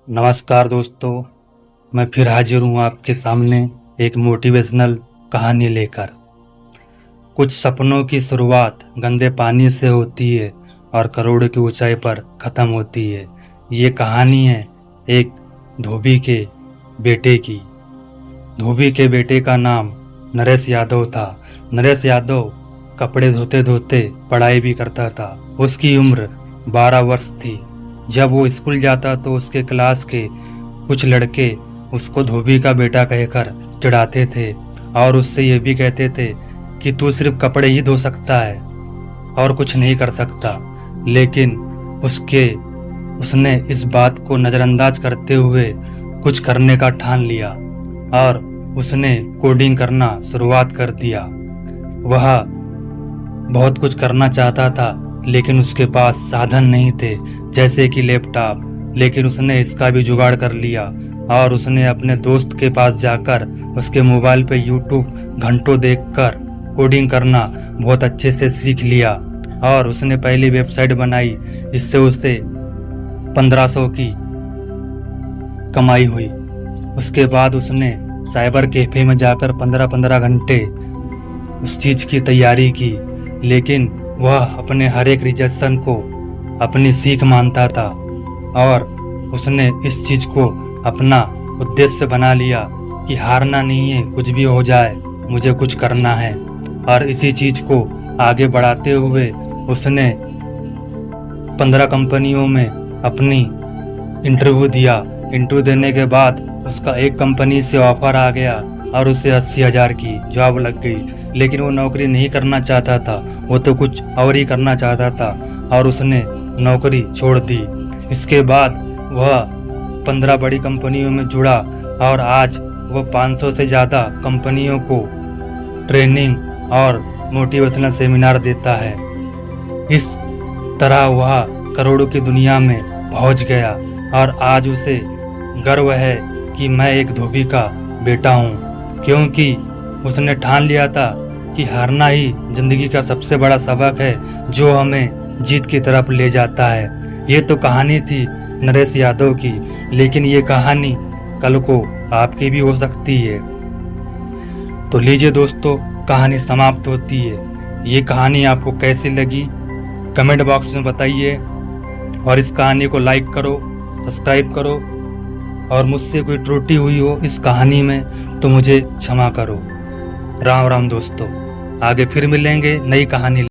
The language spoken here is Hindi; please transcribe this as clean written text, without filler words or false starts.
नमस्कार दोस्तों, मैं फिर हाजिर हूँ आपके सामने एक मोटिवेशनल कहानी लेकर। कुछ सपनों की शुरुआत गंदे पानी से होती है और करोड़ों की ऊंचाई पर ख़त्म होती है। ये कहानी है एक धोबी के बेटे की। धोबी के बेटे का नाम नरेश यादव था। नरेश यादव कपड़े धोते धोते पढ़ाई भी करता था। उसकी उम्र 12 वर्ष थी। जब वो स्कूल जाता तो उसके क्लास के कुछ लड़के उसको धोबी का बेटा कहकर चिढ़ाते थे और उससे ये भी कहते थे कि तू सिर्फ कपड़े ही धो सकता है और कुछ नहीं कर सकता। लेकिन उसने इस बात को नज़रअंदाज करते हुए कुछ करने का ठान लिया और उसने कोडिंग करना शुरुआत कर दिया। वह बहुत कुछ करना चाहता था लेकिन उसके पास साधन नहीं थे, जैसे कि लैपटॉप। लेकिन उसने इसका भी जुगाड़ कर लिया और उसने अपने दोस्त के पास जाकर उसके मोबाइल पे यूट्यूब घंटों देखकर कोडिंग करना बहुत अच्छे से सीख लिया और उसने पहली वेबसाइट बनाई। इससे उसे 1500 की कमाई हुई। उसके बाद उसने साइबर कैफे में जाकर 15-15 घंटे उस चीज़ की तैयारी की, लेकिन वह अपने हर एक रिजेक्शन को अपनी सीख मानता था और उसने इस चीज़ को अपना उद्देश्य बना लिया कि हारना नहीं है, कुछ भी हो जाए मुझे कुछ करना है। और इसी चीज़ को आगे बढ़ाते हुए उसने 15 कंपनियों में अपनी इंटरव्यू दिया। इंटरव्यू देने के बाद उसका एक कंपनी से ऑफर आ गया और उसे 80,000 की जॉब लग गई। लेकिन वो नौकरी नहीं करना चाहता था, वो तो कुछ और ही करना चाहता था और उसने नौकरी छोड़ दी। इसके बाद वह 15 बड़ी कंपनियों में जुड़ा और आज वह 500 से ज़्यादा कंपनियों को ट्रेनिंग और मोटिवेशनल सेमिनार देता है। इस तरह वह करोड़ों की दुनिया में पहुंच गया और आज उसे गर्व है कि मैं एक धोबी का बेटा हूँ, क्योंकि उसने ठान लिया था कि हारना ही जिंदगी का सबसे बड़ा सबक है जो हमें जीत की तरफ ले जाता है। ये तो कहानी थी नरेश यादव की, लेकिन ये कहानी कल को आपकी भी हो सकती है। तो लीजिए दोस्तों, कहानी समाप्त होती है। ये कहानी आपको कैसी लगी कमेंट बॉक्स में बताइए और इस कहानी को लाइक करो, सब्सक्राइब करो और मुझसे कोई त्रुटि हुई हो इस कहानी में तो मुझे क्षमा करो। राम राम दोस्तों, आगे फिर मिलेंगे नई कहानी।